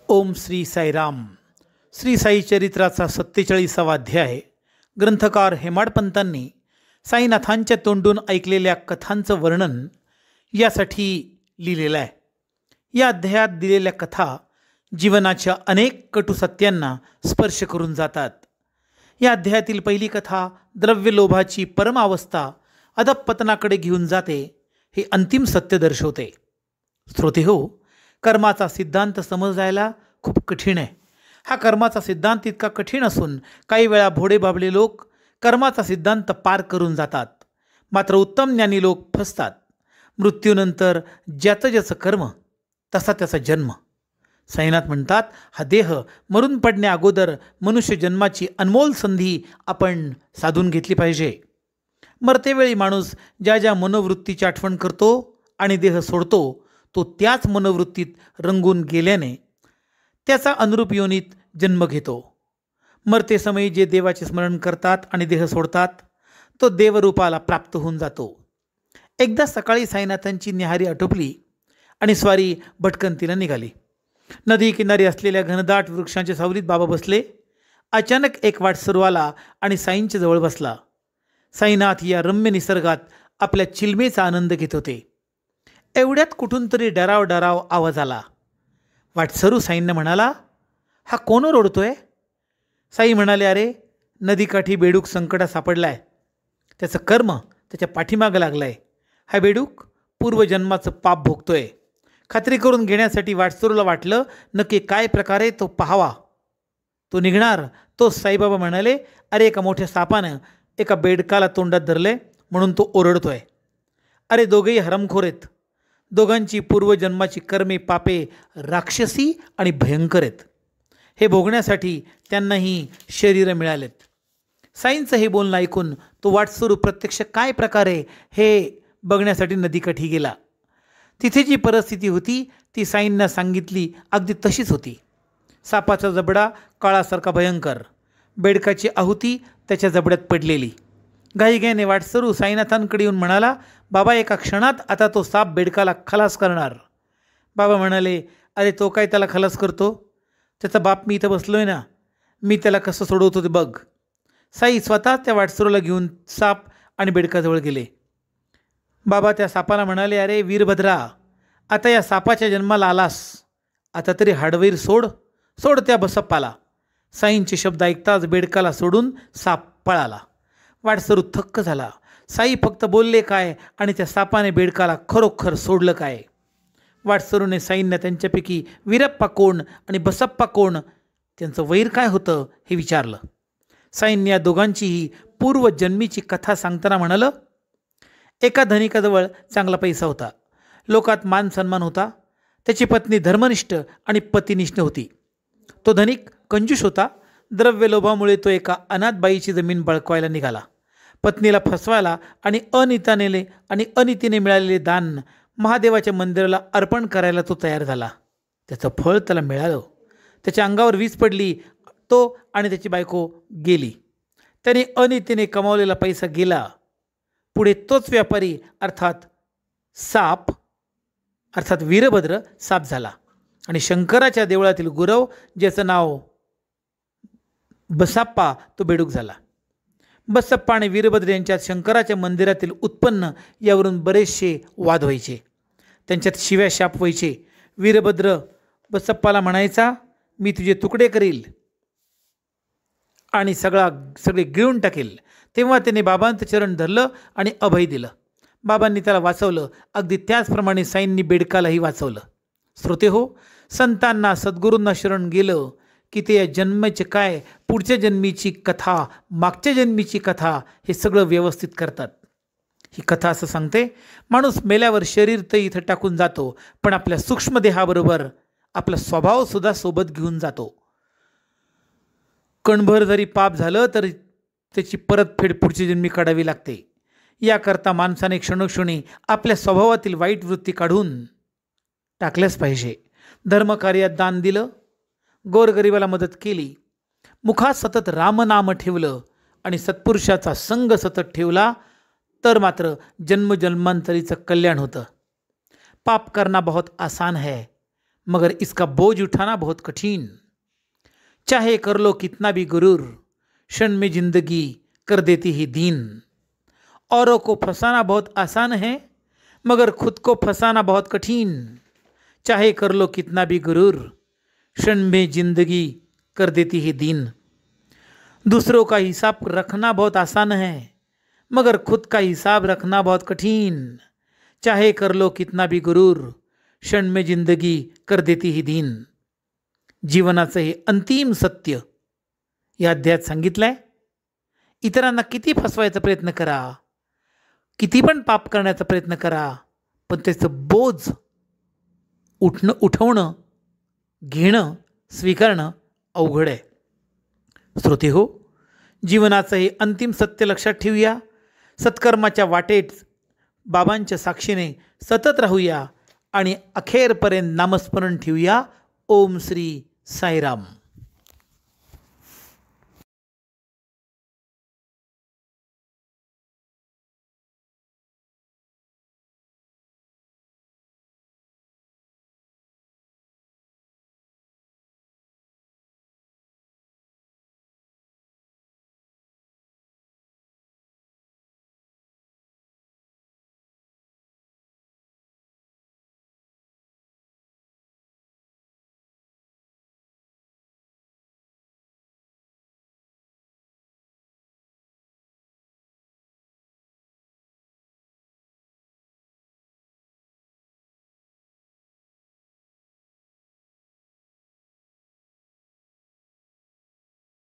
ओम श्री साईराम. श्री साई चरित्राचा 47वा अध्याय ग्रंथकार हेमाडपंतांनी साईनाथांच्या तोंडून ऐकलेल्या कथांचं वर्णन यासाठी लिहिलेलं आहे. या अध्यायात दिलेल्या कथा जीवनाच्या अनेक कटू सत्यांना स्पर्श करून जातात. या अध्यायातील पहिली कथा द्रव्यलोभाची परमावस्था अधःपतनाकडे घेऊन जाते हे अंतिम सत्य दर्शवते. श्रोते हो, कर्माचा सिद्धांत समजायला खूप कठीण आहे. हा कर्माचा सिद्धांत इतका कठीण असून काही वेळा भोडे बाबळे लोक कर्माचा सिद्धांत पार करून जातात. मात्र उत्तम ज्ञानी लोक फसतात. मृत्यूनंतर ज्याचं ज्याचं कर्म तसा त्याचा जन्म. साईनाथ म्हणतात, हा देह मरून पडण्या अगोदर मनुष्य जन्माची अनमोल संधी आपण साधून घेतली पाहिजे. मरतेवेळी माणूस ज्या ज्या मनोवृत्तीची आठवण करतो आणि देह सोडतो तो त्याच मनोवृत्तीत रंगून गेल्याने त्याचा अनुरूप योनीत जन्म घेतो. मरते समयी जे देवाचे स्मरण करतात आणि देह सोडतात तो देवरूपाला प्राप्त होऊन जातो. एकदा सकाळी साईनाथांची न्याहारी आटोपली आणि स्वारी भटकंतीला निघाली. नदी किनारी असलेल्या घनदाट वृक्षांच्या सावलीत बाबा बसले. अचानक एक वाटसरू आला आणि साईंच्या जवळ बसला. साईनाथ या रम्य निसर्गात आपल्या चिलमेचा आनंद घेत होते. एवढ्यात कुठून तरी डराव डराव आवाज आला. वाटसरू साईंना म्हणाला, हा कोण ओरडतोय? साई म्हणाले, अरे नदीकाठी बेडूक संकटात सापडलाय. त्याचं कर्म त्याच्या पाठीमागं लागलाय. हा बेडूक पूर्वजन्माचं पाप भोगतोय. खात्री करून घेण्यासाठी वाटसरूला वाटलं नक्की काय प्रकारे तो पाहावा. तो निघणार तो साईबाबा म्हणाले, अरे एका मोठ्या सापानं एका बेडकाला तोंडात धरले म्हणून तो ओरडतोय. अरे दोघेही हरमखोर आहेत. दोघांची पूर्वजन्माची कर्मे पापे राक्षसी आणि भयंकर आहेत. हे भोगण्यासाठी त्यांनाही शरीरं मिळालेत. साईंचं हे बोलणं ऐकून तो वाटसरू प्रत्यक्ष काय प्रकारे हे बघण्यासाठी नदीकाठी गेला. तिथे जी परिस्थिती होती ती साईंना सांगितली अगदी तशीच होती. सापाचा जबडा काळासारखा भयंकर, बेडकाची आहुती त्याच्या जबड्यात पडलेली. घाईघाईने वाटसरू साईनाथांकडे येऊन म्हणाला, बाबा एका क्षणात आता तो साप बेडकाला खलास करणार. बाबा म्हणाले, अरे तो काय त्याला खलास करतो? त्याचा बाप मी इथं बसलोय ना, मी त्याला कसं सोडवतो ते बघ. साई स्वतः त्या वाटसरूला घेऊन साप आणि बेडकाजवळ गेले. बाबा त्या सापाला म्हणाले, अरे वीरभद्रा, आता या सापाच्या जन्माला आलास, आता तरी हाडवैर सोड त्या बसप्पाला. साईंचे शब्द ऐकताच बेडकाला सोडून साप पळाला. वाटसरू थक्क झाला. साई फक्त बोलले काय आणि त्या सापाने बेडकाला खरोखर सोडलं काय? वाटसरूने साईंना त्यांच्यापैकी वीरप्पा कोण आणि बसप्पा कोण, त्यांचं वैर काय होतं हे विचारलं. साईंनी या दोघांचीही पूर्वजन्मीची कथा सांगताना म्हणालं, एका धनिकाजवळ चांगला पैसा होता. लोकात मान सन्मान होता. त्याची पत्नी धर्मनिष्ठ आणि पतिनिष्ठ होती. तो धनिक कंजूष होता. द्रव्यलोभामुळे तो एका अनाथ बाईची जमीन बळकवायला निघाला. पत्नीला फसवायला आणि अनितीने मिळालेले दान महादेवाच्या मंदिराला अर्पण करायला तो तयार झाला. त्याचं फळ त्याला मिळालं. त्याच्या अंगावर वीज पडली. तो आणि त्याची बायको गेली. त्याने अनितीने कमावलेला पैसा गेला. पुढे तोच व्यापारी अर्थात वीरभद्र साप झाला आणि शंकराच्या देवळातील गुरव ज्याचं नाव बसप्पा तो बेडूक झाला. बसप्पा आणि वीरभद्र यांच्यात शंकराच्या मंदिरातील उत्पन्न यावरून बरेचसे वाद व्हायचे. त्यांच्यात शिव्या शाप व्हायचे. वीरभद्र बसप्पाला म्हणायचा, मी तुझे तुकडे करील आणि सगळे गिळून टाकेल. तेव्हा त्याने बाबांचं चरण धरलं आणि अभय दिलं. बाबांनी त्याला वाचवलं. अगदी त्याचप्रमाणे साईंनी बेडकालाही वाचवलं. श्रोते हो, संतांना सद्गुरूंना शरण गेलं की ते या जन्माचे काय, पुढच्या जन्मीची कथा, मागच्या जन्मीची कथा हे सगळं व्यवस्थित करतात. ही कथा असं सांगते, माणूस मेल्यावर शरीर तर इथं टाकून जातो, पण आपल्या सूक्ष्म देहाबरोबर आपला स्वभावसुद्धा सोबत घेऊन जातो. कणभर जरी पाप झालं तरी त्याची परतफेड पुढची जन्मी काढावी लागते. याकरता माणसाने क्षणोक्षणी आपल्या स्वभावातील वाईट वृत्ती काढून टाकल्याच पाहिजे. धर्मकार्यात दान दिलं, गोरगरिबाला मदत केली, मुखात सतत रामनाम ठेवलं आणि सत्पुरुषाचा संग सतत ठेवला तर मात्र जन्मजन्मांतरीचं कल्याण होतं. पाप करना बहुत आसान है मगर इसका बोझ उठाना बहुत कठिन। चाहे कर लो कितना भी गुरूर, क्षण में जिंदगी कर देती ही दीन। औरों को फंसाना बहुत आसान है, मगर खुद को फंसाना बहुत कठिन। चाहे कर लो कितना भी गुरूर, क्षण में जिंदगी कर देती है दीन। दूसरों का हिसाब रखना बहुत आसान है, मगर खुद का हिसाब रखना बहुत कठिन। चाहे कर लो कितना भी गुरूर, क्षण में जिंदगी कर देती ही दीन। जीवनाचं हे अंतिम सत्य या अध्यायात सांगितलंय। इतरांना किती फसवायचा प्रयत्न करा, किती पण पाप करण्याचा प्रयत्न करा, पण त्याचं बोझ उठवणं, घेणं, स्वीकारणं अवघड आहे। श्रोते हो, जीवनाचं हे अंतिम सत्य लक्षात ठेवूया। सत्कर्माच्या वाटेत बाबांच्या साक्षीने सतत राहूया आणि अखेरपर्यंत नामस्मरण ठेवूया। ओम श्री साईराम।